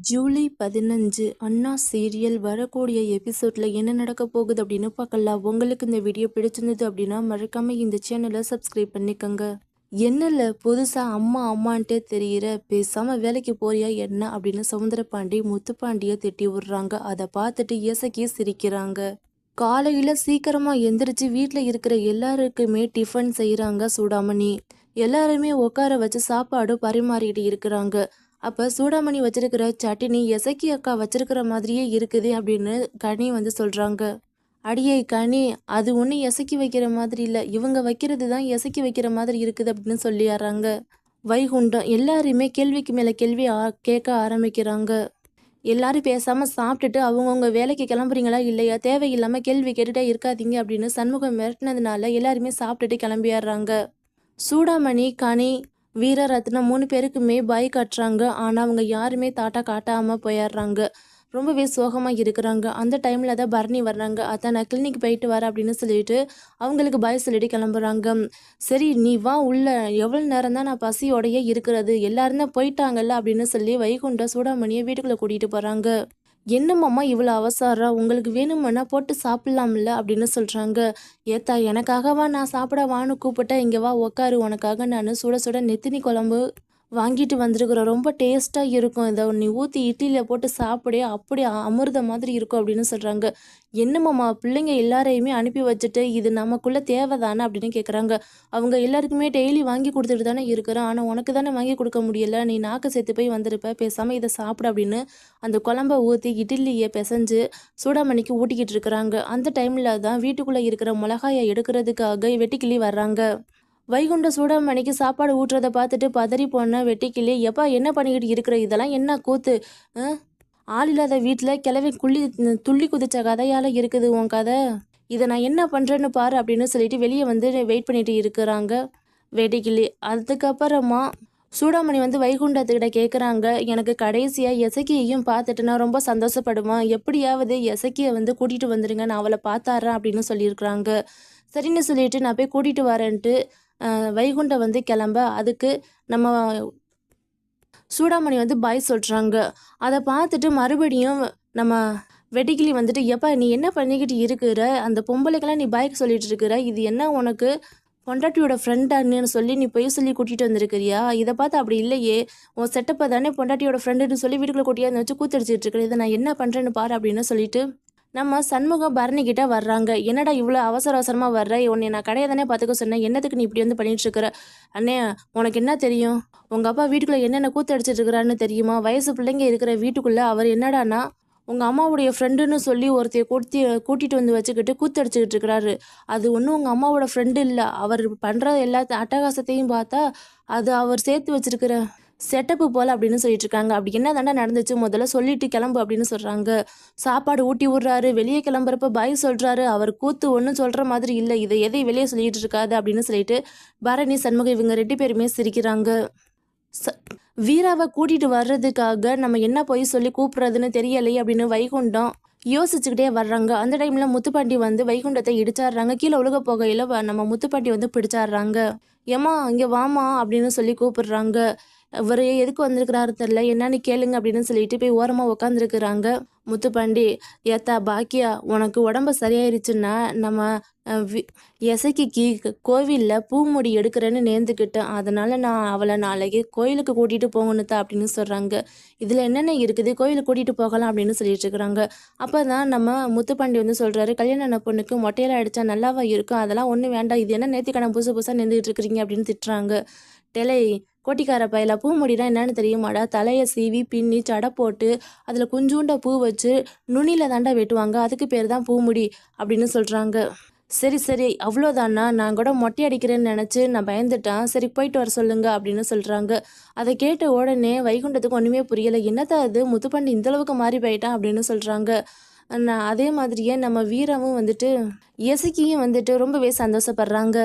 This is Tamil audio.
ஜூலை 15 அண்ணா சீரியல் வரக்கூடிய எபிசோட்ல என்ன நடக்க போகுது அப்படின்னு பார்க்கலாம். உங்களுக்கு இந்த வீடியோ பிடிச்சிருந்தது அப்படின்னா மறக்காம இந்த சேனலை சப்ஸ்கிரைப் பண்ணிக்கோங்க. என்னல புதுசா அம்மா அம்மான்ட்டே தெரியுற, பேசாம வேலைக்கு போறியா என்ன அப்படின்னு சவுந்தரபாண்டி முத்துப்பாண்டிய திட்டி விடுறாங்க. அதை பார்த்துட்டு இசக்கி சிரிக்கிறாங்க. காலையில சீக்கிரமா எந்திரிச்சு வீட்டில் இருக்கிற எல்லாருக்குமே டிஃபன் செய்யறாங்க சூடாமணி. எல்லாருமே உட்கார வச்சு சாப்பாடு பரிமாறிட்டு இருக்கிறாங்க. அப்ப சூடாமணி வச்சிருக்கிற சட்டினி எசக்கி அக்கா வச்சிருக்கிற மாதிரியே இருக்குது அப்படின்னு கனி சொல்றாங்க. அடியே கனி, அது ஒண்ணு எசக்கி வைக்கிற மாதிரி இல்ல, இவங்க வைக்கிறது தான் எசக்கி வைக்கிற மாதிரி இருக்குது அப்படின்னு சொல்லிடுறாங்க. வைகுண்டம் எல்லாருமே கேள்விக்கு மேல கேள்வி கேட்க ஆரம்பிக்கிறாங்க. எல்லாரும் பேசாம சாப்பிட்டுட்டு அவங்கவுங்க வேலைக்கு கிளம்புறீங்களா இல்லையா, தேவையில்லாம கேள்வி கேட்டுட்டே இருக்காதீங்க அப்படின்னு சண்முகம் மிரட்டினதுனால எல்லாருமே சாப்பிட்டுட்டு கிளம்பிடுறாங்க. சூடாமணி, கனி, வீரரத்னம் 3 பேருக்குமே பாய் காட்டுறாங்க. ஆனால் அவங்க யாருமே தாட்டா காட்டாமல் போயிடுறாங்க. ரொம்பவே சோகமாக இருக்கிறாங்க. அந்த டைமில் தான் பரணி வர்றாங்க. அதான் நான் கிளினிக் போயிட்டு வரேன் அப்படின்னு சொல்லிட்டு அவங்களுக்கு பாய் சொல்லிட்டு கிளம்புறாங்க. சரி நீ வா உள்ள, எவ்வளோ நேரம் தான் நான் பசியோடையே இருக்கிறது, எல்லாரும் தான் போயிட்டாங்கல்ல அப்படின்னு சொல்லி வைகுண்ட சூடாமணியை வீட்டுக்குள்ளே கூட்டிகிட்டு போகிறாங்க. என்னம்மாம்மா இவ்வளோ அவசரம், உங்களுக்கு வேணுமென்னா போட்டு சாப்பிட்லாம்ல அப்படின்னு சொல்கிறாங்க. ஏத்தா எனக்காகவா நான் சாப்பிட வான்னு கூப்பிட்டேன், இங்கே வா உக்காரு, உனக்காக நான் சுட சுட நெத்தினி குழம்பு வாங்கிட்டு வந்திருக்கிறோம், ரொம்ப டேஸ்ட்டாக இருக்கும், இதை நீ ஊற்றி இட்லியில் போட்டு சாப்பிடே அப்படி அமிர்த மாதிரி இருக்கும் அப்படின்னு சொல்கிறாங்க. என்னம்மாம்மா பிள்ளைங்க எல்லாரையுமே அனுப்பி வச்சுட்டு இது நமக்குள்ளே தேவைதானே அப்படின்னு கேட்குறாங்க. அவங்க எல்லாருக்குமே டெய்லி வாங்கி கொடுத்துட்டு தானே இருக்கிறோம், ஆனால் உனக்கு தானே வாங்கி கொடுக்க முடியல, நீ நாக்கு செத்து போய் வந்திருப்ப, பேசாமல் இதை சாப்பிட அப்படின்னு அந்த குழம்ப ஊற்றி இட்லியை பிசைஞ்சு சூடாமணிக்கு ஊட்டிக்கிட்டு இருக்கிறாங்க. அந்த டைமில் தான் வீட்டுக்குள்ளே இருக்கிற மிளகாயை எடுக்கிறதுக்காக வெட்டிக்கிளி வர்றாங்க. வைகுண்ட சூடாமணிக்கு சாப்பாடு ஊட்டுறதை பார்த்துட்டு பதறி போன வெட்டிக்கிளி, எப்பா என்ன பண்ணிக்கிட்டு இருக்கிற, இதெல்லாம் என்ன கூத்து, ஆள் இல்லாத வீட்டில் கிளவி துள்ளி குதிச்ச கதையால் இருக்குது உன் கதை, இதை நான் என்ன பண்ணுறேன்னு பாரு அப்படின்னு சொல்லிட்டு வெளியே வெயிட் பண்ணிட்டு இருக்கிறாங்க வெட்டிக்கிளி. அதுக்கப்புறமா சூடாமணி வைகுண்டத்துக்கிட்ட கேட்குறாங்க, எனக்கு கடைசியாக எசக்கியையும் பார்த்துட்டு நான் ரொம்ப சந்தோஷப்படுவேன், எப்படியாவது எசக்கியை கூட்டிகிட்டு வந்துடுங்க, நான் அவளை பார்த்தாறேன் அப்படின்னு சொல்லியிருக்கிறாங்க. சரின்னு சொல்லிட்டு நான் போய் கூட்டிகிட்டு வரேன்ட்டு வைகுண்டம் கிளம்ப, அதுக்கு நம்ம சூடாமணி பாய் சொல்கிறாங்க. அதை பார்த்துட்டு மறுபடியும் நம்ம வெட்டிக்கிளி எப்பா நீ என்ன பண்ணிக்கிட்டு இருக்கிற, அந்த பொம்பளைக்கெல்லாம் நீ பாய்க்கு சொல்லிட்டு இருக்கிற, இது என்ன உனக்கு பொண்டாட்டியோட ஃப்ரெண்டான்னு சொல்லி நீ போய் சொல்லி கூட்டிகிட்டு வந்திருக்கிறியா, இதை பார்த்து அப்படி இல்லையே, உன் செட்டப்பை தானே பொண்டாட்டியோட ஃப்ரெண்டுன்னு சொல்லி வீட்டுக்குள்ளே கூட்டியாந்து வச்சு கூத்தடிச்சிட்டு இருக்கிற, இதை நான் என்ன பண்ணுறேன்னு பாரு அப்படின்னு சொல்லிட்டு நம்ம சண்முகம் பரணி கிட்ட வர்றாங்க. என்னடா இவ்வளோ அவசர அவசரமாக வர்ற, உன்னை நான் கடையை தானே பார்த்துக்க சொன்னேன், என்னத்துக்கு நீ இப்படி பண்ணிட்டு இருக்கிற, அண்ணே உனக்கு என்ன தெரியும், உங்கள் அப்பா வீட்டுக்குள்ளே என்னென்ன கூத்து அடிச்சிட்டு இருக்கிறான்னு தெரியுமா, வயசு பிள்ளைங்க இருக்கிற வீட்டுக்குள்ளே அவர் என்னடானா உங்கள் அம்மாவுடைய ஃப்ரெண்டுன்னு சொல்லி ஒருத்தைய கூட்டிகிட்டு வச்சுக்கிட்டு கூத்தடிச்சிக்கிட்டு இருக்கிறாரு, அது ஒன்றும் உங்கள் அம்மாவோட ஃப்ரெண்டு இல்லை, அவர் பண்ணுற எல்லா அட்டகாசத்தையும் பார்த்தா அது அவர் சேர்த்து வச்சிருக்கிற செட்டப்பு போல் அப்படின்னு சொல்லிட்டு இருக்காங்க. அப்படி என்ன தாண்டா நடந்துச்சு, முதல்ல சொல்லிட்டு கிளம்பு அப்படின்னு சொல்கிறாங்க. சாப்பாடு ஊட்டி விட்றாரு, வெளியே கிளம்புறப்ப பாய் சொல்கிறாரு, அவர் கூத்து ஒன்றும் சொல்கிற மாதிரி இல்லை, இதை எதை வெளியே சொல்லிட்டு இருக்காது அப்படின்னு சொல்லிட்டு பரணி சண்முகம் இவங்க 2 பேருமே சிரிக்கிறாங்க. வீராவை கூட்டிகிட்டு வர்றதுக்காக நம்ம என்ன போய் சொல்லி கூப்பிட்றதுன்னு தெரியலையே அப்படின்னு வைகுண்டம் யோசிச்சுக்கிட்டே வர்றாங்க. அந்த டைமில் முத்துப்பாண்டி வைகுண்டத்தை இடிச்சாடுறாங்க. கீழே உலக போகையில் நம்ம முத்துப்பாண்டி பிடிச்சாடுறாங்க. ஏமா இங்கே வாமா அப்படின்னு சொல்லி கூப்பிடுறாங்க. இவர் எதுக்கு வந்திருக்கிறாரு தெரில, என்னன்னு கேளுங்க அப்படின்னு சொல்லிட்டு போய் ஓரமாக உக்காந்துருக்குறாங்க. முத்துப்பாண்டி, ஏத்தா பாக்கியா உனக்கு உடம்பு சரியாயிருச்சுன்னா நம்ம எசக்கிக்கு கோவிலில் பூமுடி எடுக்கிறேன்னு நேர்ந்துக்கிட்டேன், அதனால் நான் அவளை நாளைக்கு கோயிலுக்கு கூட்டிகிட்டு போகணுத்தா அப்படின்னு சொல்கிறாங்க. இதில் என்னென்ன இருக்குது, கோயிலுக்கு கூட்டிகிட்டு போகலாம் அப்படின்னு சொல்லிட்டு இருக்கிறாங்க. அப்போ தான் நம்ம முத்துப்பாண்டி சொல்கிறாரு, கல்யாண பொண்ணுக்கு மொட்டையெல்லாம் அடித்தா நல்லாவா இருக்கும், அதெல்லாம் ஒன்றும் வேண்டாம், இது என்ன நேர்த்திக்கடன் புதுசாக நின்றுட்டு இருக்கிறீங்க அப்படின்னு திட்டுறாங்க. டெலை கோட்டிக்கார பையில பூமுடினா என்னன்னு தெரியுமாடா, தலையை சீவி பின்னி சடை போட்டு அதில் கொஞ்சூண்ட பூ வச்சு நுனியில் தாண்டா வெட்டுவாங்க, அதுக்கு பேர் தான் பூமுடி அப்படின்னு சொல்கிறாங்க. சரி சரி அவ்வளோதானா, நான் கூட மொட்டை அடிக்கிறேன்னு நினச்சி நான் பயந்துட்டேன், சரி போயிட்டு வர சொல்லுங்க அப்படின்னு சொல்கிறாங்க. அதை கேட்ட உடனே வைகுண்டத்துக்கு ஒன்றுமே புரியலை, என்னத்தான் அது முத்துப்பாண்டி இந்தளவுக்கு மாறி போயிட்டான் அப்படின்னு சொல்கிறாங்க. அதே மாதிரியே நம்ம வீரமும் இயற்கையும் ரொம்பவே சந்தோஷப்படுறாங்க.